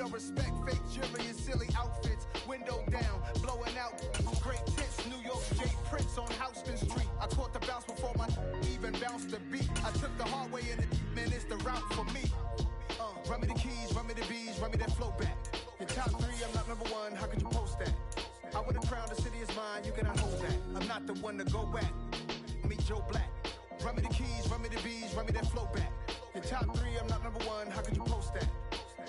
no respect, fake jewelry and silly outfits. Window down, blowing out great tits. New York J. Prince on Houston Street. I caught the bounce before my even bounced the beat. I took the hard way in it, man, it's the route for me. Run me the keys, run me the bees, run me that flow back. Your top three, I'm not number one, how could you post that? I would have crowned the city is mine, you cannot hold that. I'm not the one to go back. Meet Joe Black. Run me the keys, run me the bees, run me that flow back. Your top three, I'm not number one, how could you post that?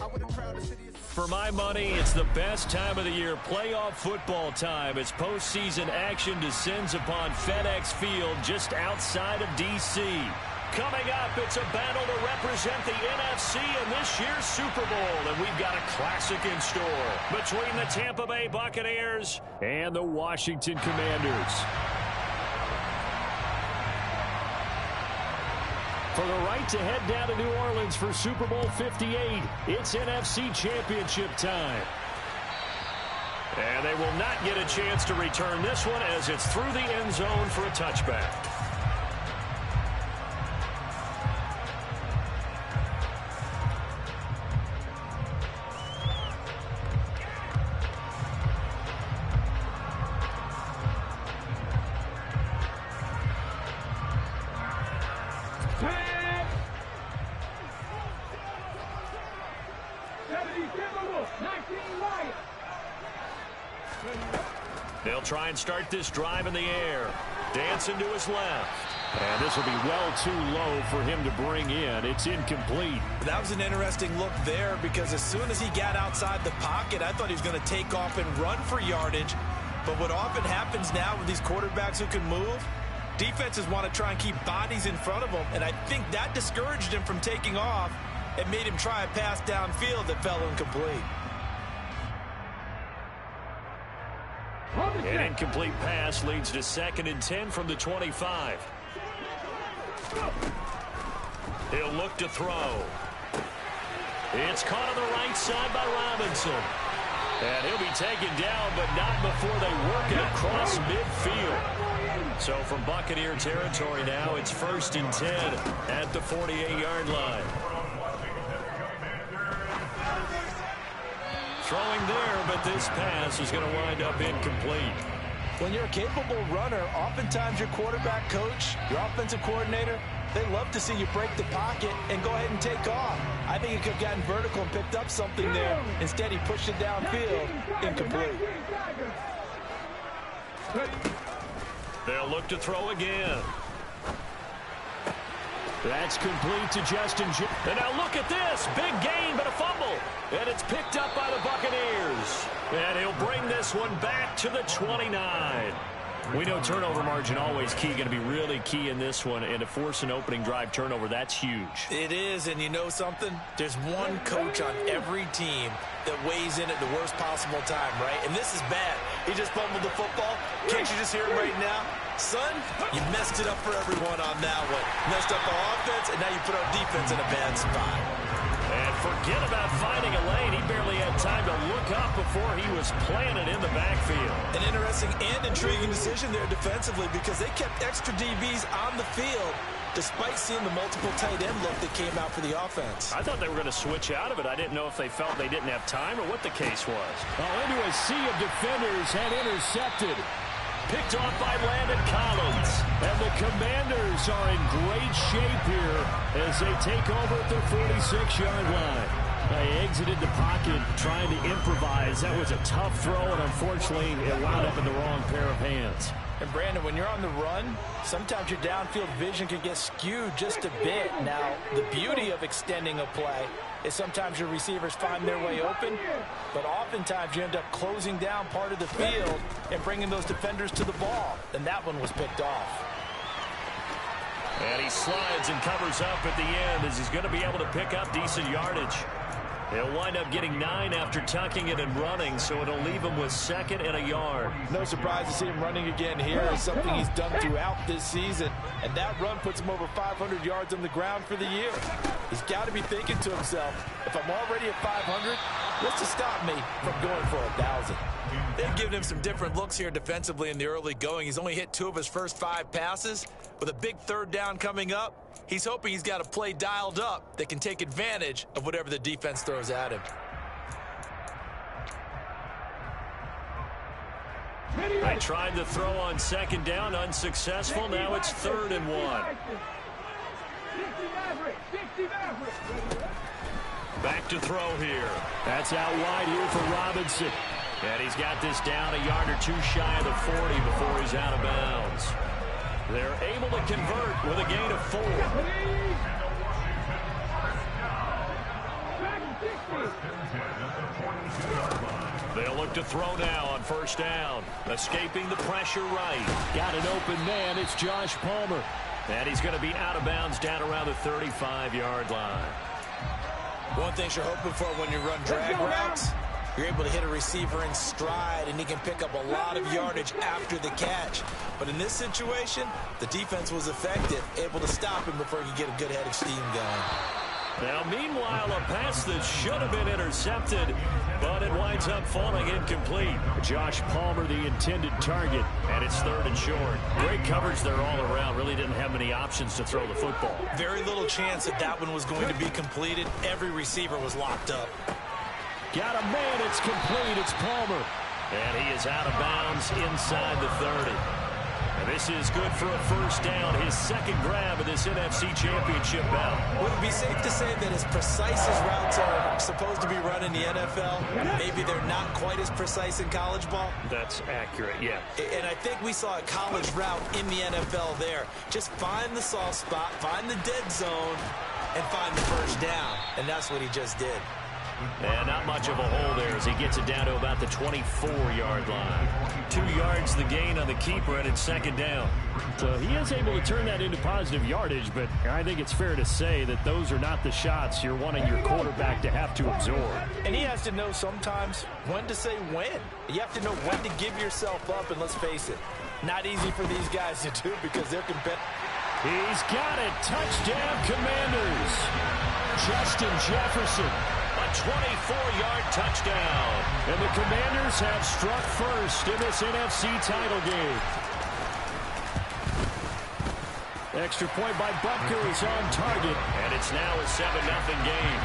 I would have crowned the city is... For my money, it's the best time of the year, playoff football time, as postseason action descends upon FedEx Field just outside of D.C. Coming up, it's a battle to represent the NFC in this year's Super Bowl, and we've got a classic in store between the Tampa Bay Buccaneers and the Washington Commanders. For the right to head down to New Orleans for Super Bowl 58, it's NFC Championship time. And they will not get a chance to return this one as it's through the end zone for a touchback. They'll try and start this drive in the air. Dancing to his left. And this will be well too low for him to bring in. It's incomplete. That was an interesting look there because as soon as he got outside the pocket, I thought he was going to take off and run for yardage. But what often happens now with these quarterbacks who can move, defenses want to try and keep bodies in front of them. And I think that discouraged him from taking off and made him try a pass downfield that fell incomplete. An incomplete pass leads to 2nd and 10 from the 25. He'll look to throw. It's caught on the right side by Robinson. And he'll be taken down, but not before they work it across midfield. So from Buccaneer territory now, it's 1st and 10 at the 48-yard line. Throwing there, but this pass is going to wind up incomplete. When you're a capable runner, oftentimes your quarterback coach, your offensive coordinator, they love to see you break the pocket and go ahead and take off. I think he could have gotten vertical and picked up something there. Instead, he pushed it downfield, incomplete. They'll look to throw again. That's complete to Justin. And now look at this. Big gain, but a fumble. And it's picked up by the Buccaneers. And he'll bring this one back to the 29. We know turnover margin always key, going to be really key in this one. And to force an opening drive turnover, that's huge. It is, and you know something? There's one coach on every team that weighs in at the worst possible time, right? And this is bad. He just fumbled the football. Can't you just hear him right now? Son, you messed it up for everyone on that one. Messed up our offense, and now you put our defense in a bad spot. And forget about finding a lane. He barely had time to look up before he was planted in the backfield. An interesting and intriguing decision there defensively because they kept extra DBs on the field despite seeing the multiple tight end look that came out for the offense. I thought they were going to switch out of it. I didn't know if they felt they didn't have time or what the case was. Into a sea of defenders and intercepted. Picked off by Landon Collins. And the Commanders are in great shape here as they take over at their 46-yard line. They exited the pocket trying to improvise. That was a tough throw, and unfortunately, it wound up in the wrong pair of hands. And, Brandon, when you're on the run, sometimes your downfield vision can get skewed just a bit. Now, the beauty of extending a play is sometimes your receivers find their way open, but oftentimes you end up closing down part of the field and bringing those defenders to the ball. And that one was picked off. And he slides and covers up at the end as he's going to be able to pick up decent yardage. He'll wind up getting 9 after tucking it and running, so it'll leave him with 2nd and a yard. No surprise to see him running again here. It's something he's done throughout this season, and that run puts him over 500 yards on the ground for the year. He's got to be thinking to himself, if I'm already at 500, what's to stop me from going for 1,000? They've given him some different looks here defensively in the early going. He's only hit 2 of his first 5 passes. With a big 3rd down coming up, he's hoping he's got a play dialed up that can take advantage of whatever the defense throws at him. They tried the throw on second down, unsuccessful. Now it's 3rd and 1. Back to throw here. That's out wide here for Robinson. And he's got this down a yard or two shy of the 40 before he's out of bounds. They're able to convert with a gain of 4. They'll look to throw now on 1st down. Escaping the pressure right. Got an open man. It's Josh Palmer. And he's going to be out of bounds down around the 35-yard line. One thing you're hoping for when you run drag routes, you're able to hit a receiver in stride, and he can pick up a lot of yardage after the catch. But in this situation, the defense was effective, able to stop him before he could get a good head of steam going. Now, meanwhile, a pass that should have been intercepted, but it winds up falling incomplete. Josh Palmer, the intended target, and it's 3rd and short. Great coverage there all around. Really didn't have many options to throw the football. Very little chance that that one was going to be completed. Every receiver was locked up. Got a man. It's complete. It's Palmer. And he is out of bounds inside the 30. And this is good for a 1st down. His 2nd grab of this NFC Championship bout. Would it be safe to say that as precise as routes are supposed to be run in the NFL, maybe they're not quite as precise in college ball? That's accurate, yeah. And I think we saw a college route in the NFL there. Just find the soft spot, find the dead zone, and find the 1st down. And that's what he just did. And not much of a hole there as he gets it down to about the 24-yard line. 2 yards the gain on the keeper, and it's 2nd down. So he is able to turn that into positive yardage, but I think it's fair to say that those are not the shots you're wanting your quarterback to have to absorb. And he has to know sometimes when to say when. You have to know when to give yourself up, and let's face it, not easy for these guys to do because they're competitive. He's got it. Touchdown, Commanders. Justin Jefferson. A 24-yard touchdown. And the Commanders have struck first in this NFC title game. Extra point by Butker is on target. And it's now a 7-0 game.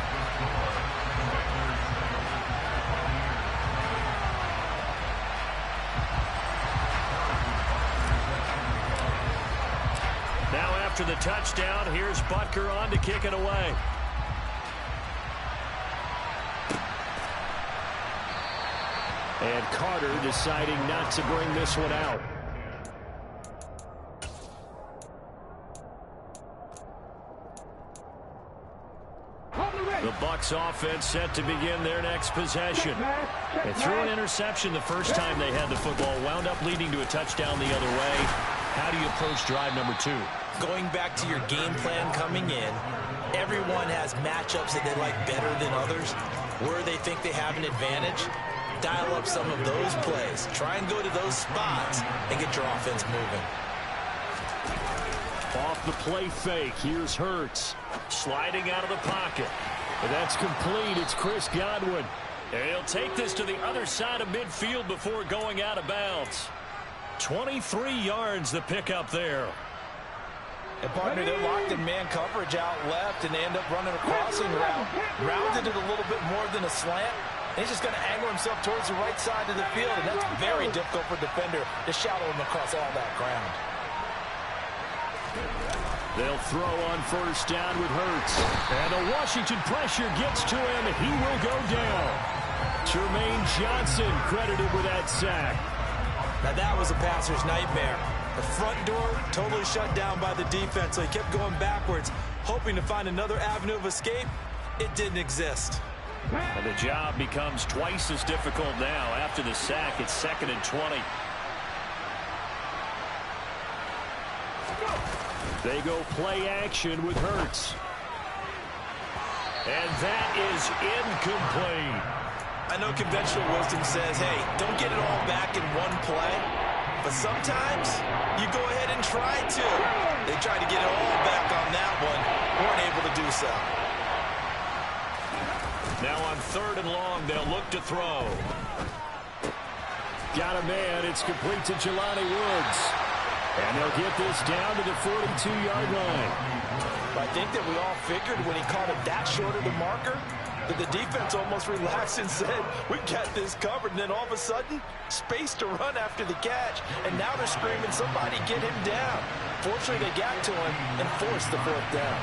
Now after the touchdown, here's Butker on to kick it away. And Carter deciding not to bring this one out. The Bucs offense set to begin their next possession. They threw an interception the first time they had the football, wound up leading to a touchdown the other way. How do you approach drive number 2? Going back to your game plan coming in, everyone has matchups that they like better than others, where they think they have an advantage. Dial up some of those plays. Try and go to those spots and get your offense moving. Off the play fake. Here's Hurts. Sliding out of the pocket. And that's complete. It's Chris Godwin. And he'll take this to the other side of midfield before going out of bounds. 23 yards the pickup there. And partner, they're locked in man coverage out left, and they end up running a crossing route. Rounded it a little bit more than a slant. He's just going to angle himself towards the right side of the field, and that's very difficult for a defender to shadow him across all that ground. They'll throw on 1st down with Hurts. And the Washington pressure gets to him, and he will go down. Jermaine Johnson credited with that sack. Now that was a passer's nightmare. The front door totally shut down by the defense, so he kept going backwards, hoping to find another avenue of escape. It didn't exist. And the job becomes twice as difficult now. After the sack, it's 2nd and 20. They go play action with Hurts. And that is incomplete. I know conventional wisdom says, hey, don't get it all back in one play. But sometimes you go ahead and try to. They tried to get it all back on that one. Weren't able to do so. Now on 3rd and long, they'll look to throw. Got a man. It's complete to Jelani Woods. And they'll get this down to the 42-yard line. I think that we all figured when he caught it that short of the marker, that the defense almost relaxed and said, we got this covered. And then all of a sudden, space to run after the catch. And now they're screaming, somebody get him down. Fortunately, they got to him and forced the fourth down.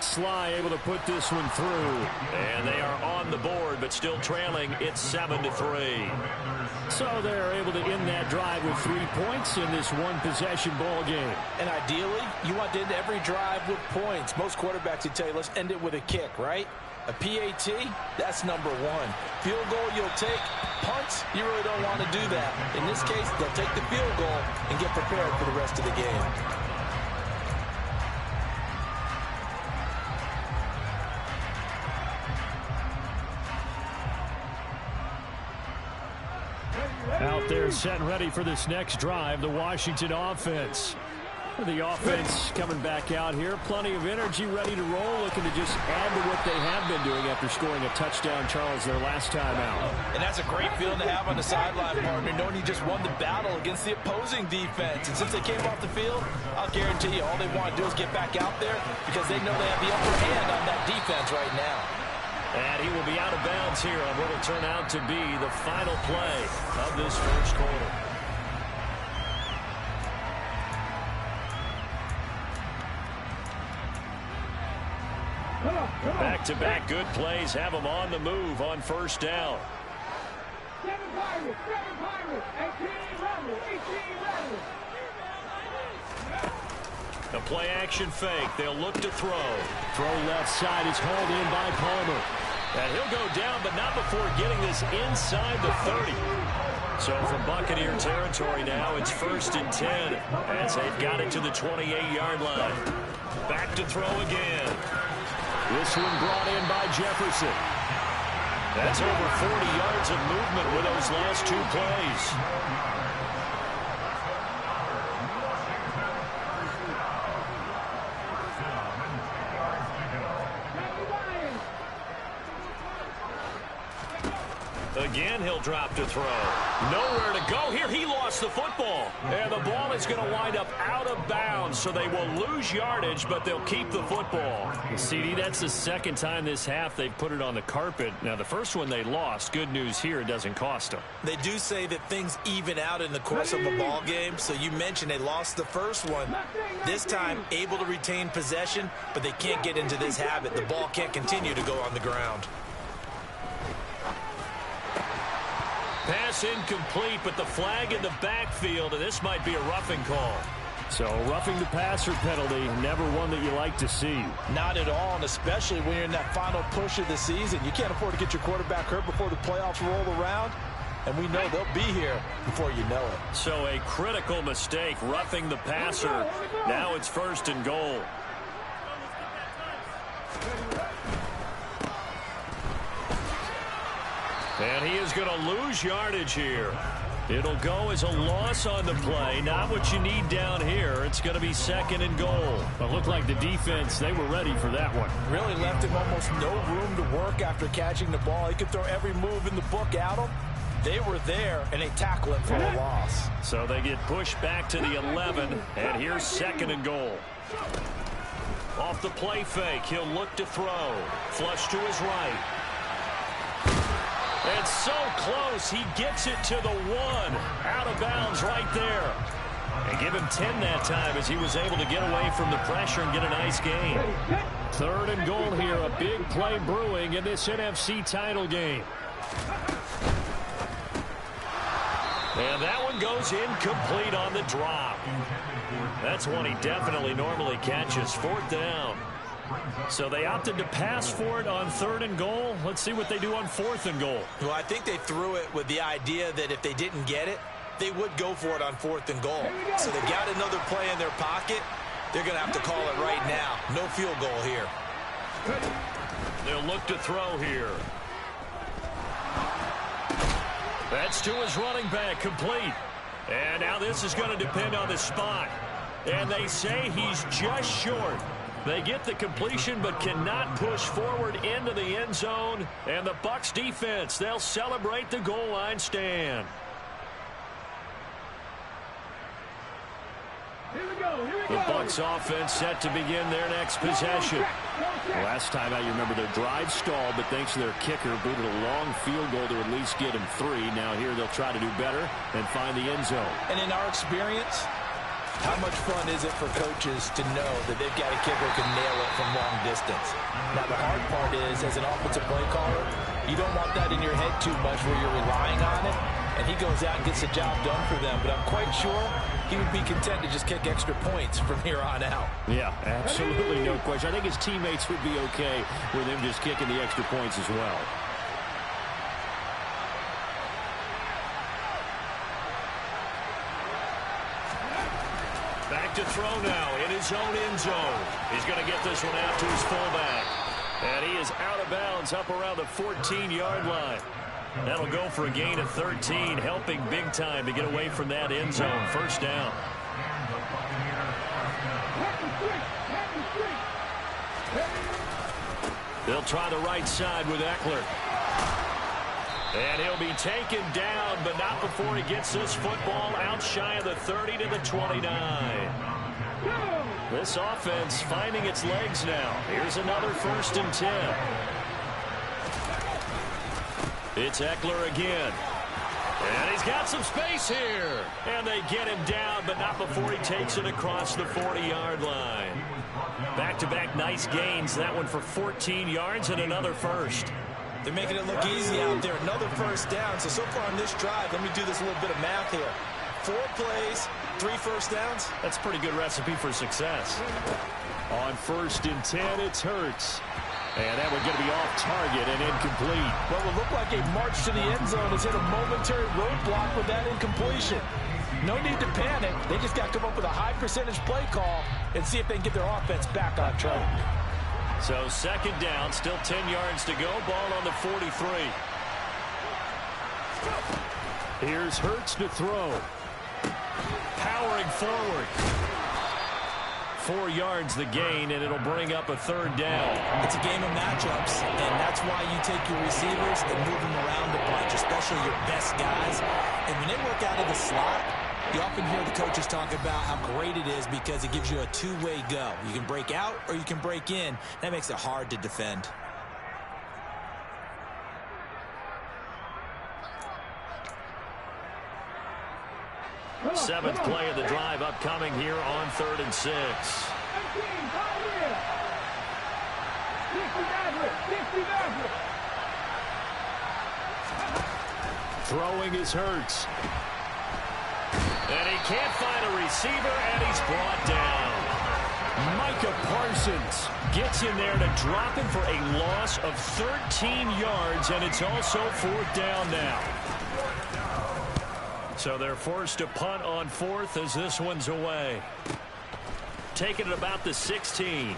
Sly able to put this one through. And they are on the board, but still trailing. It's 7-3. So they're able to end that drive with 3 points in this one-possession ball game. And ideally, you want to end every drive with points. Most quarterbacks would tell you, let's end it with a kick, right? A PAT, that's number one. Field goal you'll take. Punts, you really don't want to do that. In this case, they'll take the field goal and get prepared for the rest of the game. Out there set and ready for this next drive, the Washington offense. The offense coming back out here. Plenty of energy, ready to roll, looking to just add to what they have been doing after scoring a touchdown, Charles, their last time out. And that's a great feeling to have on the sideline, partner, knowing you just won the battle against the opposing defense. And since they came off the field, I'll guarantee you all they want to do is get back out there because they know they have the upper hand on that defense right now. And he will be out of bounds here on what will turn out to be the final play of this first quarter. Back-to-back good plays have them on the move on first down. 7 Pirates, 18 Rebels, 18 Rebels. A play-action fake. They'll look to throw. Throw left side is hauled in by Palmer. And he'll go down, but not before getting this inside the 30. So from Buccaneer territory now, it's 1st and 10 as they've got it to the 28-yard line. Back to throw again. This one brought in by Jefferson. That's over 40 yards of movement with those last 2 plays. Again, he'll drop to throw. Nowhere to go here. He lost the football. And the ball is going to wind up out of bounds, so they will lose yardage, but they'll keep the football. CD, that's the second time this half they've put it on the carpet. Now, the first one they lost. Good news here, it doesn't cost them. They do say that things even out in the course of a ball game. So you mentioned they lost the first one. This time, able to retain possession, but they can't get into this habit. The ball can't continue to go on the ground. Pass incomplete, but the flag in the backfield, and this might be a roughing call. So roughing the passer penalty, never one that you like to see. Not at all, and especially when you're in that final push of the season. You can't afford to get your quarterback hurt before the playoffs roll around, and we know they'll be here before you know it. So a critical mistake, roughing the passer. Now it's 1st and goal. And he is going to lose yardage here. It'll go as a loss on the play. Not what you need down here. It's going to be 2nd and goal. But looked like the defense, they were ready for that one. Really left him almost no room to work after catching the ball. He could throw every move in the book at him. They were there, and they tackle him for a loss. So they get pushed back to the 11, and here's 2nd and goal. Off the play fake, he'll look to throw. Flush to his right. And so close, he gets it to the 1. Out of bounds right there. And give him 10 that time as he was able to get away from the pressure and get a nice gain. 3rd and goal here, a big play brewing in this NFC title game. And that one goes incomplete on the drop. That's one he definitely normally catches. 4th down. So they opted to pass for it on 3rd and goal. Let's see what they do on 4th and goal. Well, I think they threw it with the idea that if they didn't get it, they would go for it on 4th and goal. So they got another play in their pocket. They're going to have to call it right now. No field goal here. They'll look to throw here. That's to his running back, complete. And now this is going to depend on the spot. And they say he's just short. They get the completion but cannot push forward into the end zone. And the Bucs defense, they'll celebrate the goal line stand. Here we go. The Bucs offense set to begin their next possession. Last time out, you remember their drive stalled, but thanks to their kicker, booted a long field goal to at least get him 3. Now here they'll try to do better and find the end zone. And in our experience, how much fun is it for coaches to know that they've got a kicker who can nail it from long distance? Now, the hard part is, as an offensive play caller, you don't want that in your head too much where you're relying on it, and he goes out and gets the job done for them. But I'm quite sure he would be content to just kick extra points from here on out. Yeah, absolutely no question. I think his teammates would be okay with him just kicking the extra points as well. Back to throw now in his own end zone. He's going to get this one out to his fullback. And he is out of bounds up around the 14-yard line. That'll go for a gain of 13, helping big time to get away from that end zone. First down. They'll try the right side with Eckler. And he'll be taken down, but not before he gets this football out shy of the 30 to the 29. This offense finding its legs now. Here's another 1st and 10. It's Eckler again. And he's got some space here. And they get him down, but not before he takes it across the 40-yard line. Back-to-back nice gains. That one for 14 yards and another first. They're making it look easy out there. Another first down. So far on this drive, let me do this little bit of math here. 4 plays, 3 first downs. That's a pretty good recipe for success. On 1st and 10, it's Hurts. And that one's going to be off target and incomplete. What will look like a march to the end zone has hit a momentary roadblock with that incompletion. No need to panic. They just got to come up with a high percentage play call and see if they can get their offense back on track. So 2nd down, still 10 yards to go. Ball on the 43. Here's Hurts to throw. Powering forward. 4 yards the gain, and it'll bring up a 3rd down. It's a game of matchups, and that's why you take your receivers and move them around a bunch, especially your best guys. And when they work out of the slot, you often hear the coaches talk about how great it is because it gives you a two-way go. You can break out or you can break in. That makes it hard to defend. Seventh play of the drive upcoming here on 3rd and 6. Throwing is Hurts. And he can't find a receiver, and he's brought down. Micah Parsons gets in there to drop him for a loss of 13 yards, and it's also 4th down now. So they're forced to punt on 4th as this one's away. Taking it about the 16.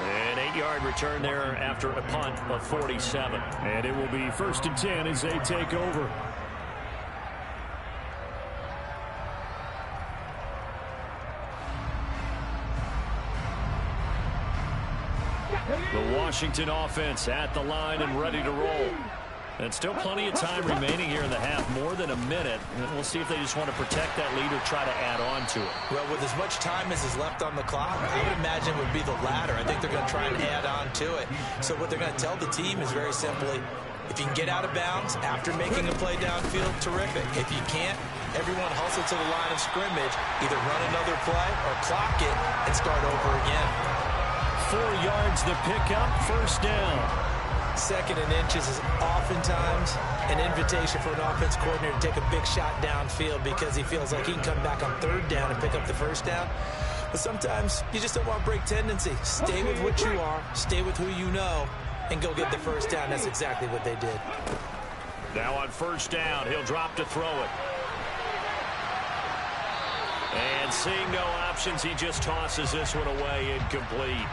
An 8-yard return there after a punt of 47. And it will be 1st and 10 as they take over. The Washington offense at the line and ready to roll. And still plenty of time remaining here in the half, more than a minute. And we'll see if they just want to protect that lead or try to add on to it. Well, with as much time as is left on the clock, I would imagine it would be the latter. I think they're going to try and add on to it. So what they're going to tell the team is very simply, if you can get out of bounds after making a play downfield, terrific. If you can't, everyone hustle to the line of scrimmage, either run another play or clock it and start over again. 4 yards the pickup, 1st down. 2nd and inches is oftentimes an invitation for an offense coordinator to take a big shot downfield because he feels like he can come back on 3rd down and pick up the 1st down. But sometimes you just don't want to break tendency. Stay with what you are, stay with who you know, and go get the 1st down. That's exactly what they did. Now on 1st down, he'll drop to throw it. And seeing no options, he just tosses this one away, incomplete.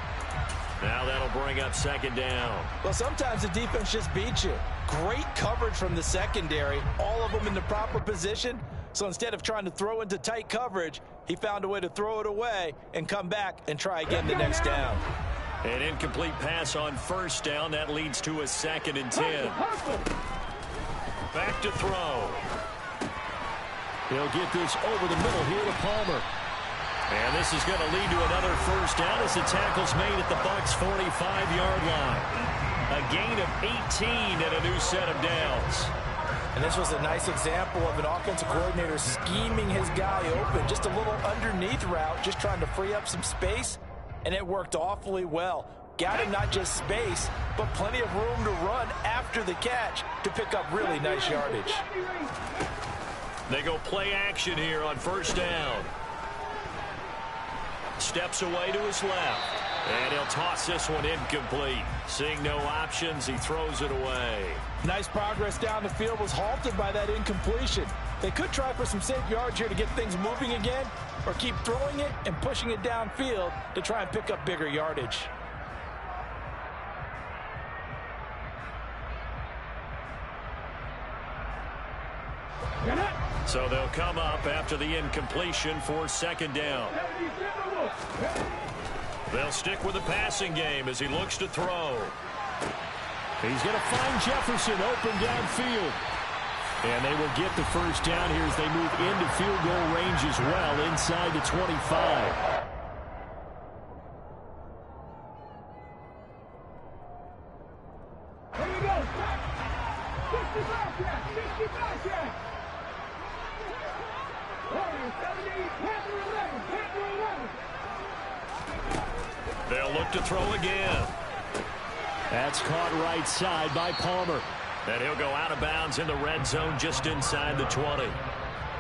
Now that'll bring up 2nd down. Well, sometimes the defense just beats you. Great coverage from the secondary, all of them in the proper position. So instead of trying to throw into tight coverage, he found a way to throw it away and come back and try again the next down. An incomplete pass on 1st down. That leads to a 2nd and 10. Back to throw. He'll get this over the middle here to Palmer. And this is going to lead to another first down as the tackle's made at the Bucs' 45-yard line. A gain of 18 and a new set of downs. And this was a nice example of an offensive coordinator scheming his guy open. Just a little underneath route, just trying to free up some space, and it worked awfully well. Got him not just space, but plenty of room to run after the catch to pick up really nice yardage. They go play action here on first down. Steps away to his left. And he'll toss this one incomplete. Seeing no options, he throws it away. Nice progress down the field was halted by that incompletion. They could try for some safe yards here to get things moving again, or keep throwing it and pushing it downfield to try and pick up bigger yardage. So they'll come up after the incompletion for second down. They'll stick with the passing game as he looks to throw. He's going to find Jefferson open downfield. And they will get the first down here as they move into field goal range as well inside the 25. Here we go. 65 jack. 65 jack. 70, Panther 11, Panther 11. They'll look to throw again. That's caught right side by Palmer. And he'll go out of bounds in the red zone just inside the 20.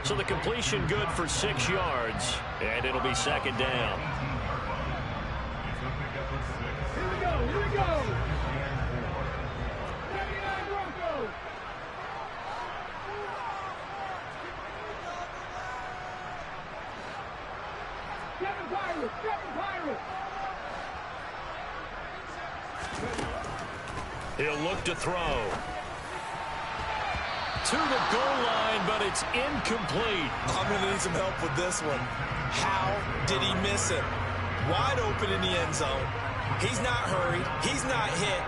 So the completion good for 6 yards. And it'll be second down. Here we go, here we go. 79 Broncos. Seven Pirates, 7 Pirates. He'll look to throw. To the goal line, but it's incomplete. I'm going to need some help with this one. How did he miss it? Wide open in the end zone. He's not hurried. He's not hit.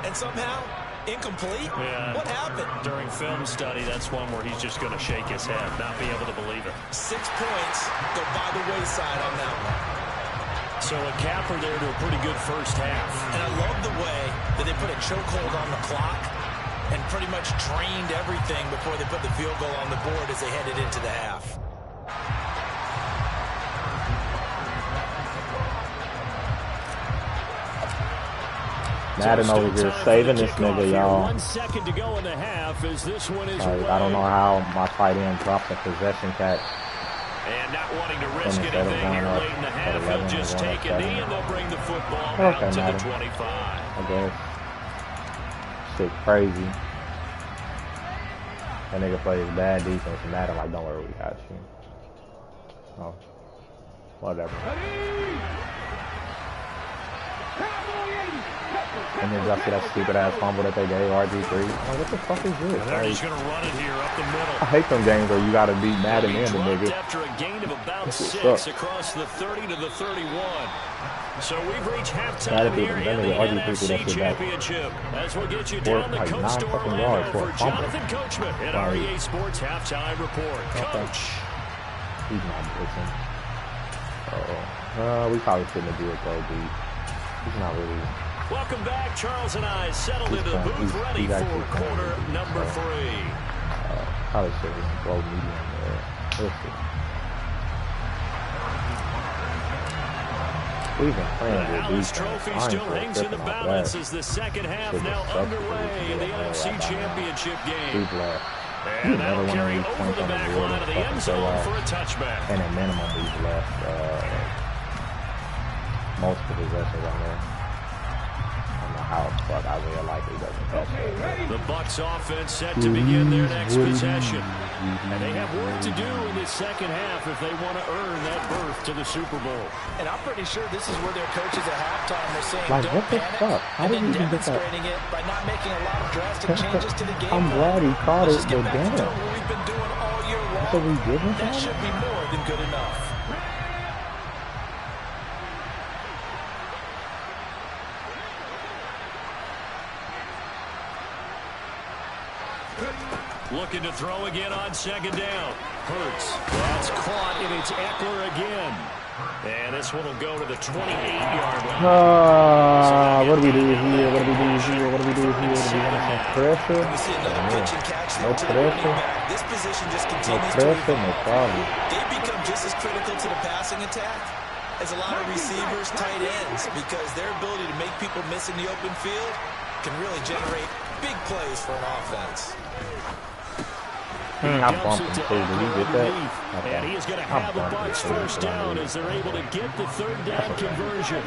And somehow, incomplete? Yeah. What happened? During film study, that's one where he's just going to shake his head, not be able to believe it. 6 points go by the wayside on that one. So a capper there to a pretty good first half. And I love the way that they put a chokehold on the clock and pretty much drained everything before they put the field goal on the board as they headed into the half. Madden over here saving this nigga, y'all. 1 second to go in the half as this one is I don't know how my tight end dropped a possession catch. And not wanting to risk anything here late in the half, he'll just take a knee and they'll bring the football out to the 25. I guess. Shit crazy. That nigga plays bad defense and Madden like, don't worry, we got you. Oh. Whatever. And then just that stupid ass fumble that they gave RG3. Like, what the fuck is this? They're just going to run it here up the middle. I hate them games where you got to beat Madden in the nigga. After a gain of about 6 across the 30 to the 31. So we've reached halftime here in the NFC Championship. As we'll get you down the coast to Orlando for Jonathan Coachman at REA Sports Halftime Report. Coach. He's not blitzing. We probably shouldn't have do it though, dude. He's not really. Welcome back. Charles and I settled into the booth ready for quarter number 3. Probably should have go medium there. We'll see. We've been playing the Alice Trophy still hangs in the balance as the second half now underway in the NFC Championship game. And that'll carry over the back line of the end zone for a touchback. And at minimum, we've left multiple possessions on there. How the fuck Isaiah likely doesn't catch that. The Bucs offense set to begin their next possession. And they have work to do in this second half if they want to earn that berth to the Super Bowl. And I'm pretty sure this is where their coaches at halftime are saying, like, don't what the panic, fuck? How did he even get that? Demonstrating it by not making a lot of drastic changes to the game. I'm glad he caught it, but damn. What we've been doing all year long. So we give him that should be more than good enough. Looking to throw again on second down. Hurts. That's caught, and it's Eckler again. And this one will go to the 28-yard line. What do we do here? What do we do here? What do we do here? Do we want some pressure? We see another pitch and catch No to the running pressure. back. This position just No continues to pressure, no evolve. problem. They become just as critical to the passing attack as a lot of receivers, tight ends, because their ability to make people miss in the open field can really generate big plays for an offense. I bumped him too. Did you get that? And he is going to have the Bucs first down as they're able to get the third down conversion.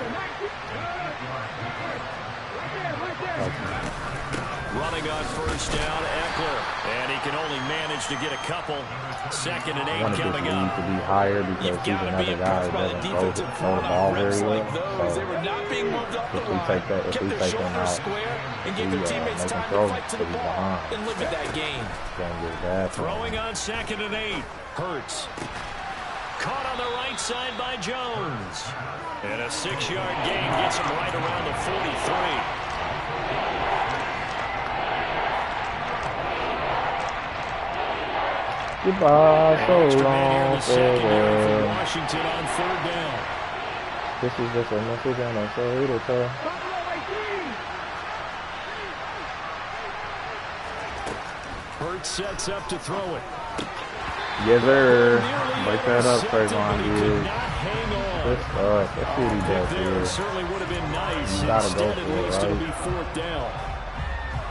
Running on first down, Eckler. And he can only manage to get a couple. 2nd and 8 coming up. To be higher because he's another guy that doesn't throw the ball very well. So if we take him out, we make him throw because he's behind. And limit that gain. Throwing on 2nd and 8. Hurts. Caught on the right side by Jones. And a 6-yard gain gets him right around the 43. Goodbye, so long, for Washington on 3rd down. This is just a message on a side. Hurts sets up to throw it. Yes, sir. Break that up, Trayvon. Good stuff. Let's see what he does here. Certainly would have been nice. You gotta go for it, It'll be right? 4th down.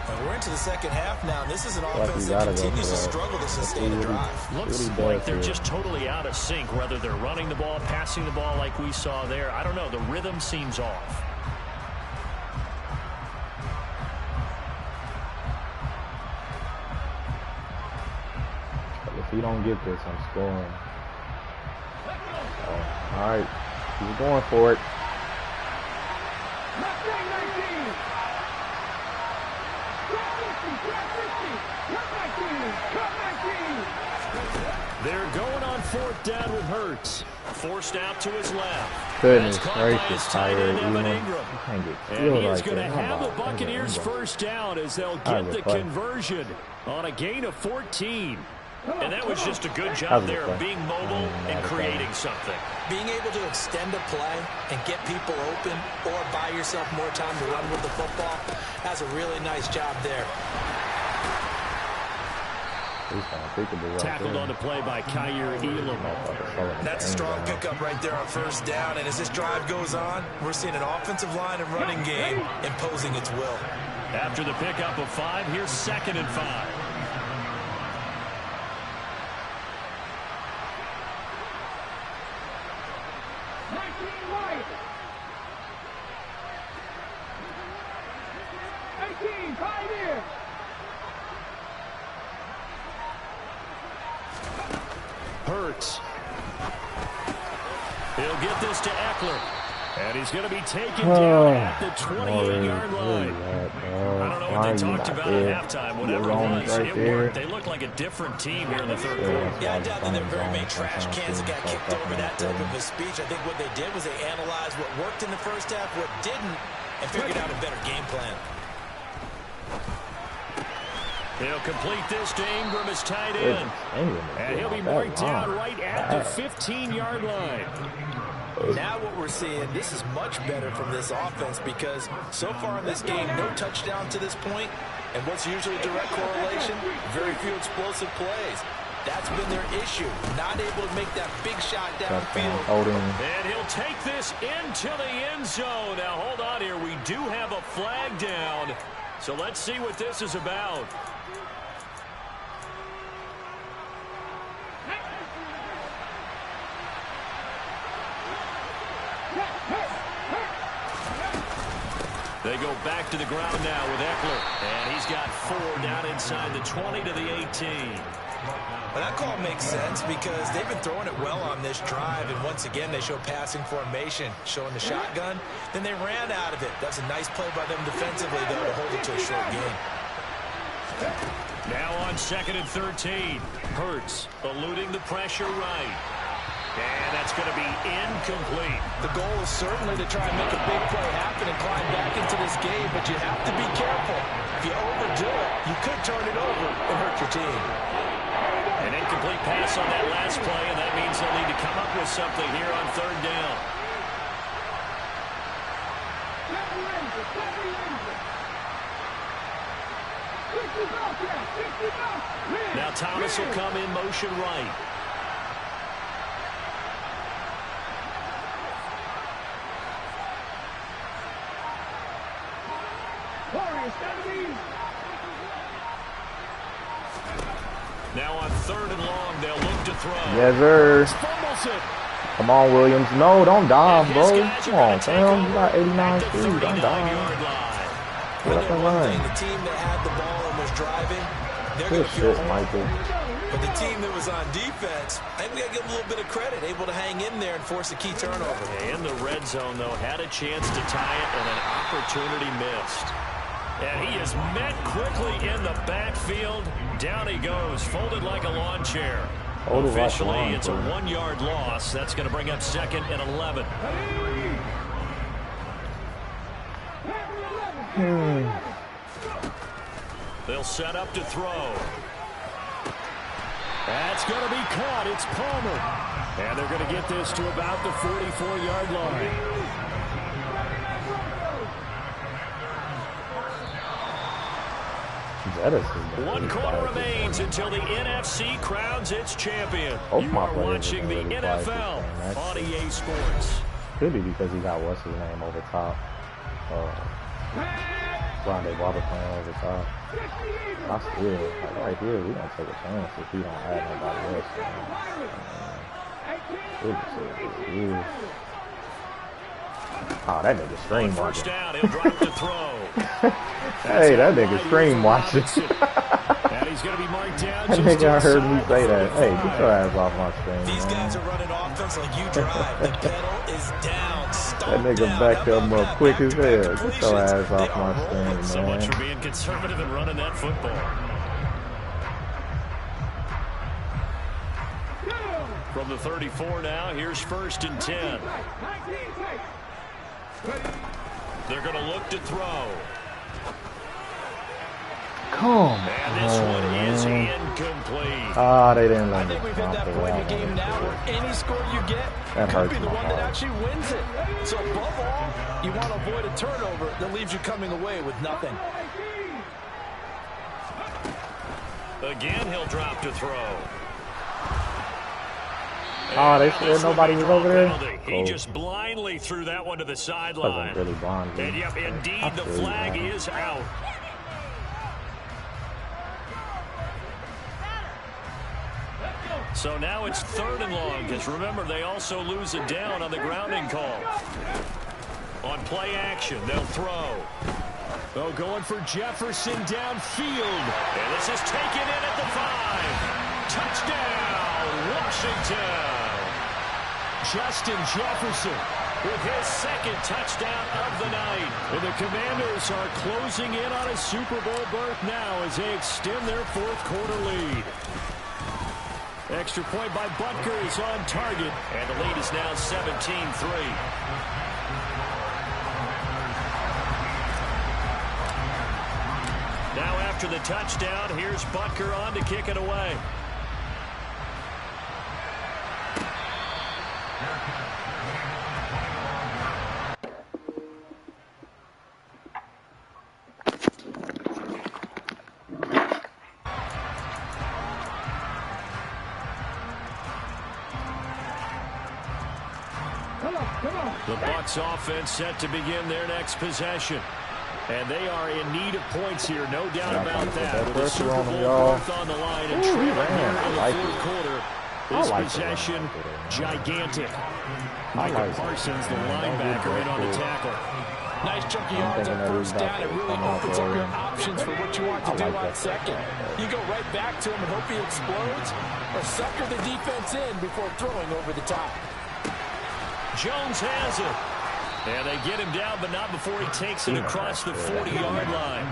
And we're into the second half now, and this is an offense that continues to struggle to sustain a drive. Looks like they're just totally out of sync, whether they're running the ball, passing the ball like we saw there. I don't know. The rhythm seems off. If we don't get this, I'm scoring. All right. He's going for it. They're going on 4th down with Hurts. Forced out to his left. Goodness gracious, Tyler Elam. And he is going to have the Buccaneers first down as they'll get the conversion on a gain of 14. And that was just a good job there of being mobile and creating something. Being able to extend a play and get people open or buy yourself more time to run with the football, that's a really nice job there. Tackled on the play by Kyer Elam. That's a strong pickup right there on first down. And as this drive goes on, we're seeing an offensive line and running game imposing its will. After the pickup of 5, here's 2nd and 5. Hurts. He'll get this to Eckler. And he's going to be taken down at the 28-yard line. I don't know what they talked about at halftime. Whatever it was, it worked. They look like a different team here in the 3rd quarter. Yeah, I doubt that there were very many trash cans that got kicked over that type of a speech. I think what they did was they analyzed what worked in the first half, what didn't, and figured out a better game plan. He'll complete this to Ingram as tight end. And he'll be marked down right at the 15-yard line. Now what we're seeing, this is much better from this offense because so far in this game, no touchdown to this point, and what's usually a direct correlation, very few explosive plays. That's been their issue, not able to make that big shot downfield. And he'll take this into the end zone. Now hold on here, we do have a flag down, so let's see what this is about. They go back to the ground now with Eckler. And he's got 4 down inside the 20 to the 18. Well, that call makes sense because they've been throwing it well on this drive. And once again, they show passing formation, showing the shotgun. Then they ran out of it. That's a nice play by them defensively, though, to hold it to a short game. Now on 2nd and 13. Hurts eluding the pressure right. And that's going to be incomplete. The goal is certainly to try and make a big play happen and climb back into this game, but you have to be careful. If you overdo it, you could turn it over and hurt your team. An incomplete pass on that last play, and that means they'll need to come up with something here on third down. Now Thomas will come in motion right. Now on third and long, they'll look to throw. Yes, sir. Come on, Williams. No, don't dive, bro. Come on, fam. You got 89 speed. Don't dive. Get up and run. The team that had the ball and was driving, they're Good shit, Michael. But the team that was on defense, I think we got to give them a little bit of credit, able to hang in there and force a key turnover. In the red zone, though, had a chance to tie it and an opportunity missed. And he is met quickly in the backfield. Down he goes, folded like a lawn chair. Officially, it's a 1-yard loss. That's going to bring up second and 11. They'll set up to throw. That's going to be caught. It's Palmer. And they're going to get this to about the 44-yard line. One quarter remains until the NFC crowns its champion. You are watching the NFL on EA Sports. Could be because he got what's his name over top. Rondé Barber playing over top. I still, like right here, we don't take a chance if he don't add nobody else. Oh, that nigga stream watching. Down, he'll drop to throw. Hey, that nigga stream watching. And he's going to be marked down. That nigga heard me say that. Hey, get your ass off my stream. These guys are running offense like you drive. The pedal is down. That nigga backed him up quick as hell. Get your ass off my stream, man. So much for being conservative and running that football. From the 34 now, here's first and 10. They're going to look to throw. And this one is incomplete. Ah, they didn't let me. I think we've hit that point in the game now where any score you get could be the one that actually wins it. So above all, you want to avoid a turnover that leaves you coming away with nothing. Again, he'll drop to throw. Oh, they said nobody was over there? He just blindly threw that one to the sideline. Really blind, and yep, indeed, the flag is out. So now it's third and long, because remember, they also lose a down on the grounding call. On play action, they'll throw. Oh, going for Jefferson downfield. And this is taken in at the 5. Touchdown, Washington. Justin Jefferson with his second touchdown of the night. And the Commanders are closing in on a Super Bowl berth now as they extend their fourth quarter lead. Extra point by Butker is on target, and the lead is now 17-3. Now after the touchdown, here's Butker on to kick it away. The Bucs offense set to begin their next possession. And they are in need of points here, no doubt about that. With a Super Bowl berth on the line and trailing here in the fourth quarter. This possession, gigantic. Micah Parsons, the linebacker, in on the tackle. Nice chunky yards on first down. It really opens up your options for what you want to do on second. You go right back to him and hope he explodes, or sucker the defense in before throwing over the top. Jones has it. And they get him down, but not before he takes it across the 40-yard line.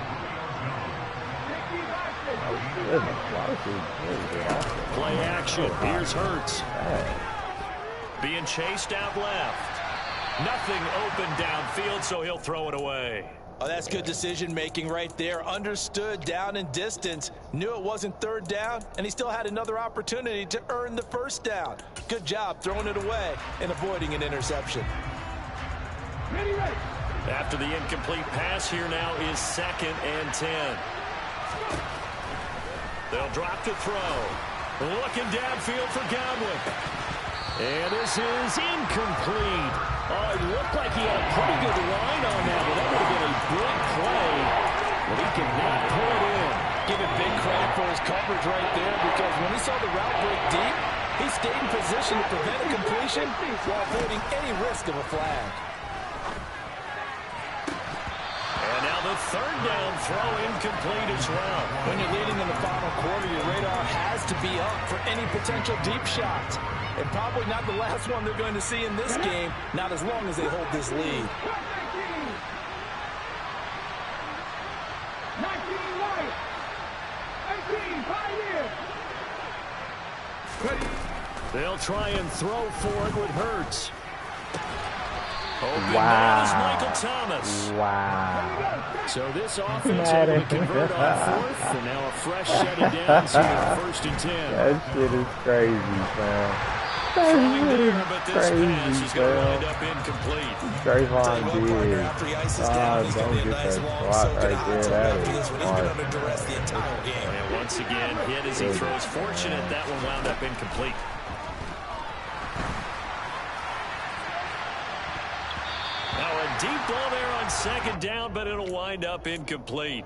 Play action. Here's Hurts. Being chased out left. Nothing open downfield, so he'll throw it away. Oh, that's good decision-making right there. Understood down and distance. Knew it wasn't third down, and he still had another opportunity to earn the first down. Good job throwing it away and avoiding an interception. After the incomplete pass, here now is 2nd and 10. They'll drop to throw. Looking downfield for Godwin. And this is incomplete. Oh, it looked like he had a pretty good line on that, but that would have been a big play. But he could not pull it in. Give it big credit for his coverage right there, because when he saw the route break deep, he stayed in position to prevent a completion while avoiding any risk of a flag. And now the 3rd down throw incomplete as well. When you're leading in the final quarter, your radar has to be up for any potential deep shots. And probably not the last one they're going to see in this game, not as long as they hold this lead. They'll try and throw for it with Hurts. Open Wow. is Michael Thomas. Wow. So this offense able to convert on 4th, and now a fresh set of downs here at 1st and 10. That shit is crazy, man. Throwing there, but this pass is going to wind up incomplete. Trayvon did. Don't get that spot right there. That is smart. And once again, hit as he throws. Fortunate that one wound up incomplete. Now a deep ball there on 2nd down, but it'll wind up incomplete.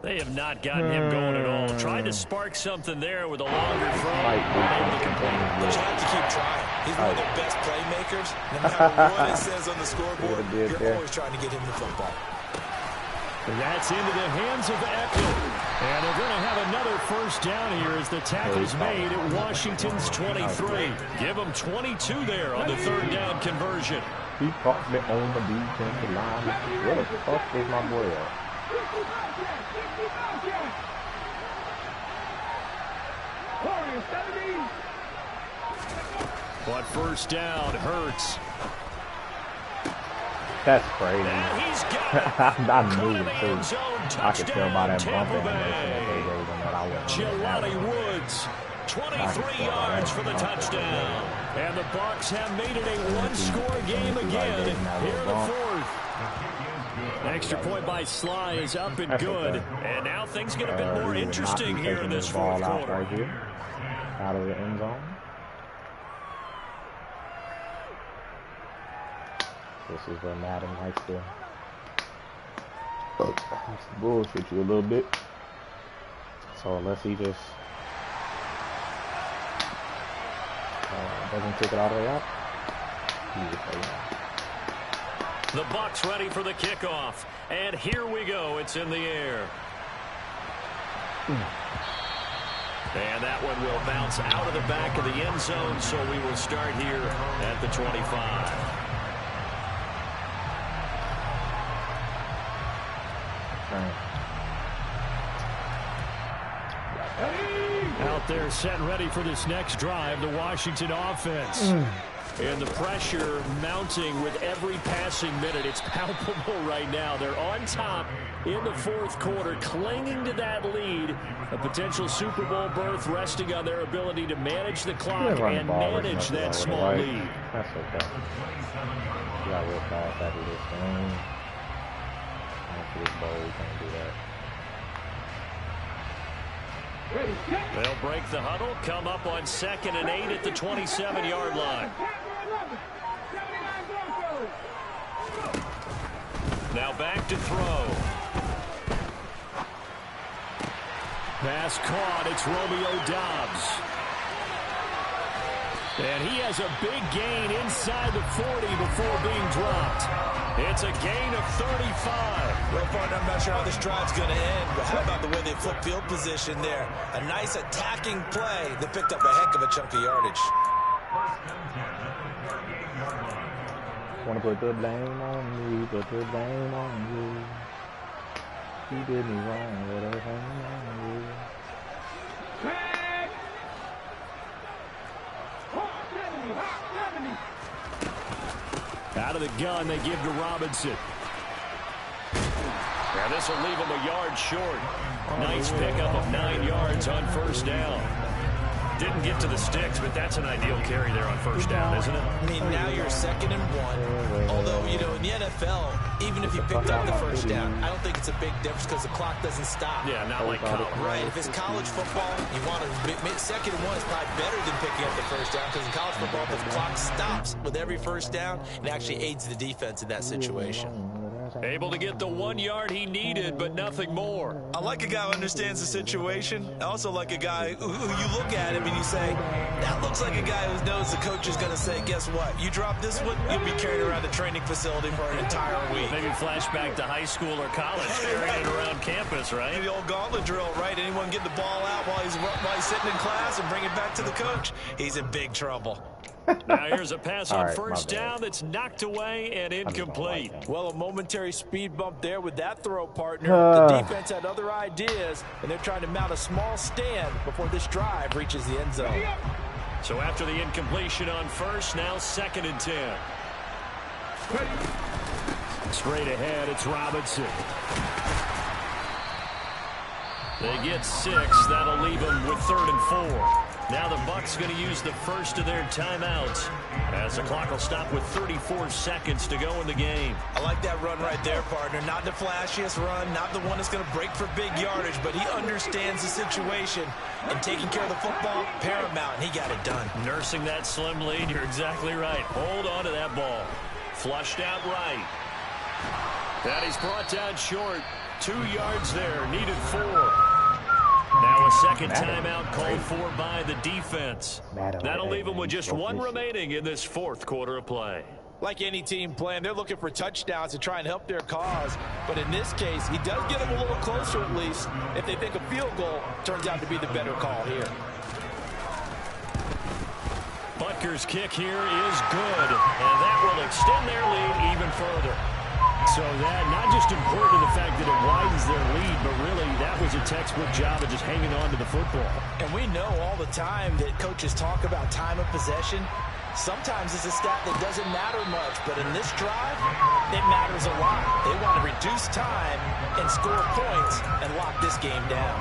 They have not gotten him going at all. Tried to spark something there with a longer throw. Able to complete. But you have to keep trying. He's one of their best playmakers. No matter what it says on the scoreboard, you're always trying to get him the football. And that's into the hands of Eckler. And they're going to have another 1st down here as the tackle's made at Washington's 23. Give them 22 there on the 3rd down conversion. He caught me on the defensive line. Where the fuck is my boy at? But 1st down, Hurts. That's crazy. He's got it. I'm moving too. I could tell by that bump Jelani Woods, 23 yards for the touchdown. And the Bucs have made it a one-score game again here in the 4th. Extra point by Sly is up and good. And now things get a bit more interesting here in this 4th quarter. Right here, out of the end zone. This is where Madden likes to bullshit you a little bit. So unless he just doesn't take it all the way out, he just plays out. The Bucs ready for the kickoff. And here we go. It's in the air. And that one will bounce out of the back of the end zone, so we will start here at the 25. Out there set and ready for this next drive, the Washington offense. And the pressure mounting with every passing minute. It's palpable right now. They're on top in the 4th quarter, clinging to that lead. A potential Super Bowl berth resting on their ability to manage the clock and manage that small lead. That's okay. You got real fast after this game. After this bowl, you can't do that. They'll break the huddle, come up on 2nd and 8 at the 27-yard line. Now back to throw. Pass caught. It's Romeo Doubs. And he has a big gain inside the 40 before being dropped. It's a gain of 35. Well, partner, I'm not sure how this drive's going to end, but how about the way they flip field position there? A nice attacking play that picked up a heck of a chunk of yardage. Want to put the blame on me, put the blame on you. You did me wrong, put the blame on you. Out of the gun, they give to Robinson. And this will leave him a yard short. Nice pickup of 9 yards on first down. Didn't get to the sticks, but that's an ideal carry there on first down, isn't it? I mean, now you're 2nd and 1. Although, you know, in the NFL, even if you picked up the first down, I don't think it's a big difference because the clock doesn't stop. Yeah, not like college. Right. If it's college football, you want to 2nd and 1 is probably better than picking up the first down because in college football, the clock stops with every first down and actually aids the defense in that situation. Able to get the 1 yard he needed, but nothing more. I like a guy who understands the situation. I also like a guy who you look at him and you say, that looks like a guy who knows the coach is going to say, guess what? You drop this one, you'll be carrying around the training facility for an entire week. Maybe flashback to high school or college, carrying it around campus, right? The old gauntlet drill, right? Anyone get the ball out while he's sitting in class and bring it back to the coach? He's in big trouble. Now here's a pass on first down that's knocked away and incomplete. Well, a momentary speed bump there with that throw, partner. The defense had other ideas, and they're trying to mount a small stand before this drive reaches the end zone. So after the incompletion on first, now 2nd and 10. Straight ahead, it's Robinson. They get 6. That'll leave them with 3rd and 4. Now the Bucs going to use the first of their timeouts as the clock will stop with 34 seconds to go in the game. I like that run right there, partner. Not the flashiest run, not the one that's going to break for big yardage, but he understands the situation, and taking care of the football, paramount, and he got it done. Nursing that slim lead, you're exactly right. Hold on to that ball. Flushed out right. And he's brought down short. 2 yards there, needed 4. Now a second timeout called for by the defense. That'll leave them with just 1 remaining in this 4th quarter of play. Like any team playing, they're looking for touchdowns to try and help their cause. But in this case, he does get them a little closer at least if they think a field goal turns out to be the better call here. Butker's kick here is good, and that will extend their lead even further. So that, not just important to the fact that it widens their lead, but really that was a textbook job of just hanging on to the football. And we know all the time that coaches talk about time of possession. Sometimes it's a stat that doesn't matter much, but in this drive, it matters a lot. They want to reduce time and score points and lock this game down.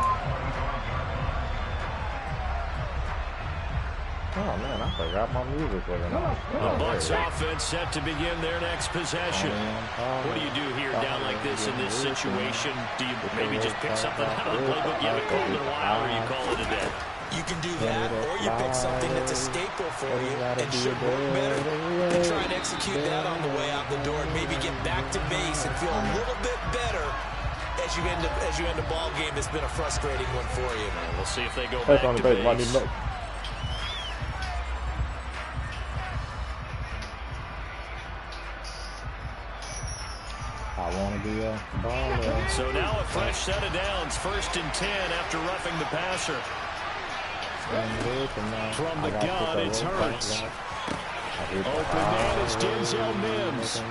Oh, man, I forgot my music was on. The Bucs offense set to begin their next possession. What do you do here down like this in this situation? Do you maybe just pick something out of the playbook you haven't called in a while, or you call it a day? You can do that, or you pick something that's a staple for you and should work better. And try and execute that on the way out the door and maybe get back to base and feel a little bit better as you end a ball game that's been a frustrating one for you. We'll see if they go back to base. I want to be a baller. So now a fresh set of downs. 1st and 10 after roughing the passer. From the gun, it's Hurts. Open man, it's Denzel Mims.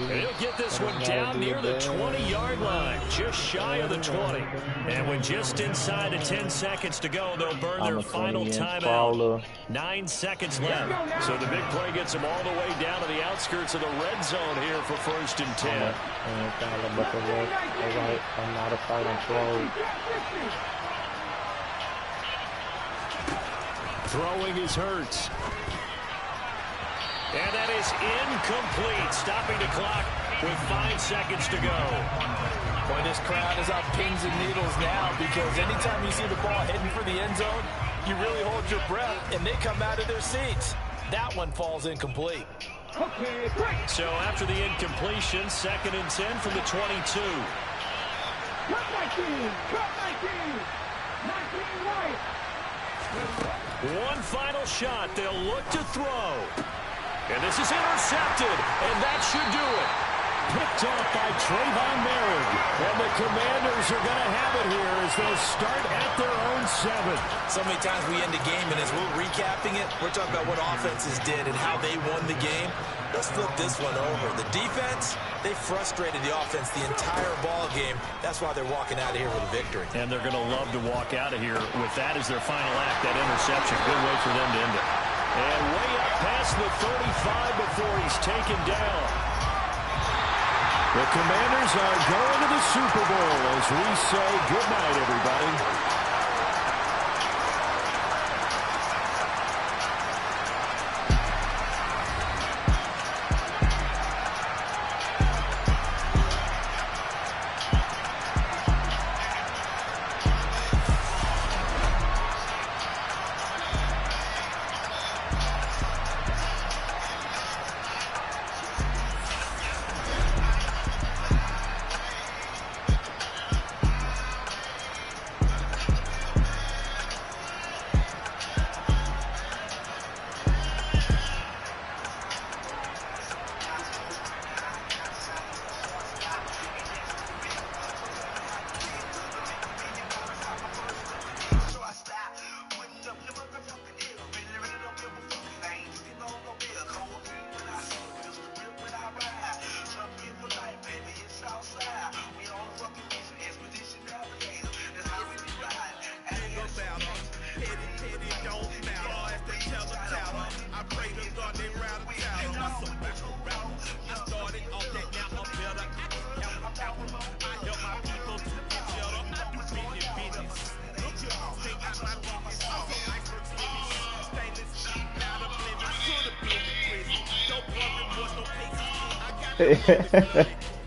He'll get this one down near the 20-yard line, just shy of the 20. And with just inside of 10 seconds to go, they'll burn their final timeout. 9 seconds left. So the big play gets them all the way down to the outskirts of the red zone here for 1st and 10. I'm not a fighting throw. Throwing is Hurts. And that is incomplete. Stopping the clock with 5 seconds to go. Boy, this crowd is on pins and needles now because anytime you see the ball heading for the end zone, you really hold your breath, and they come out of their seats. That one falls incomplete. So after the incompletion, 2nd and 10 from the 22. Cut 19! Cut 19! 19 right! One final shot. They'll look to throw. And this is intercepted, and that should do it. Picked off by Trayvon Merrick. And the Commanders are going to have it here as they'll start at their own 7. So many times we end the game, and as we're recapping it, we're talking about what offenses did and how they won the game. Let's flip this one over. The defense, they frustrated the offense the entire ball game. That's why they're walking out of here with a victory. And they're going to love to walk out of here with that as their final act, that interception. Good way for them to end it. And way up past the 35 before he's taken down. The Commanders are going to the Super Bowl as we say goodnight, everybody.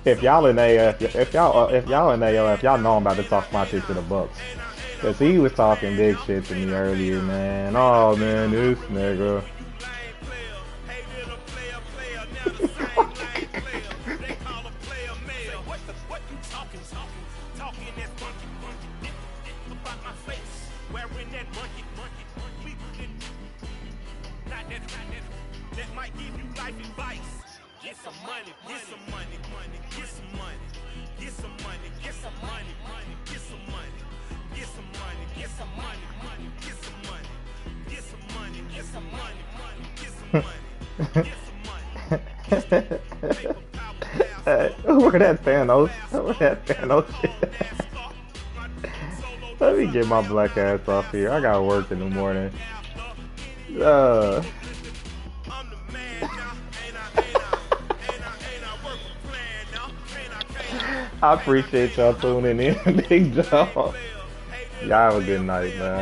If y'all in if y'all in AF, y'all know I'm about to talk my shit to the Bucs. Cause he was talking big shit to me earlier, man. Oh man, this nigga. Where that Thanos? Where that Thanos shit? Let me get my black ass off here. I got work in the morning. I appreciate y'all tuning in. Big dog. Y'all have a good night, man.